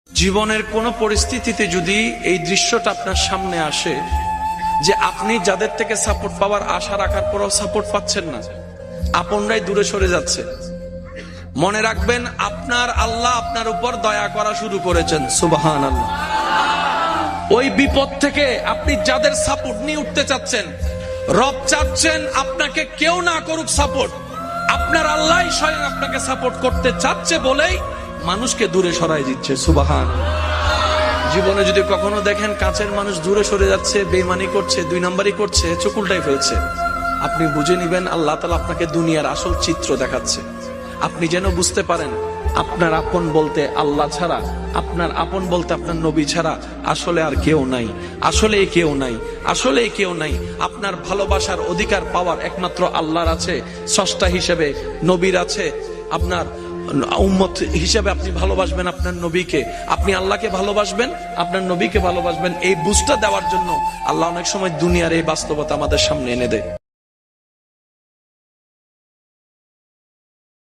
জীবনের কোন পরিস্থিতিতে যদি এই দৃশ্যটা আপনার সামনে আসে যে আপনি যাদের থেকে সাপোর্ট পাওয়ার আশা রাখার পরও সাপোর্ট পাচ্ছেন না, আপনরাই দূরে সরে যাচ্ছে, মনে রাখবেন আপনার আল্লাহ আপনার উপর দয়া করা শুরু করেছেন। সুবহানাল্লাহ। ওই বিপদ থেকে আপনি যাদের সাপোর্ট নিয়ে উঠতে চাচ্ছেন, রব চাচ্ছেন আপনাকে কেউ না করুক সাপোর্ট, আপনার আল্লাহ স্বয়ং আপনাকে সাপোর্ট করতে চাচ্ছে বলেই মানুষকে দূরে সরাই দিচ্ছে। সুবহানাল্লাহ। জীবনে যদি কখনো দেখেন কাছের মানুষ দূরে সরে যাচ্ছে, বেঈমানি করছে, দুই নাম্বারই করছে, চোখ উল্টাই ফেলছে, আপনি বুঝে নিবেন আল্লাহ তাআলা আপনাকে দুনিয়ার আসল চিত্র দেখাচ্ছে। আপনি যেন বুঝতে পারেন আপনার আপন বলতে আল্লাহ ছাড়া, আপনার আপন বলতে আপনার নবী ছাড়া আসলে আর কেউ নাই, আসলে কেউ নাই, আসলে কেউ নাই। আপনার ভালোবাসার অধিকার পাওয়ার একমাত্র আল্লাহর আছে, স্রষ্টা হিসেবে নবীর আছে। আপনার উম্মত হিসেবে আপনি ভালোবাসবেন আপনার নবীকে, আপনি আল্লাহকে ভালোবাসবেন, আপনার নবীকে ভালোবাসবেন। এই বুঝটা দেওয়ার জন্য আল্লাহ অনেক সময় দুনিয়ার এই বাস্তবতা আমাদের সামনে এনে দেয়।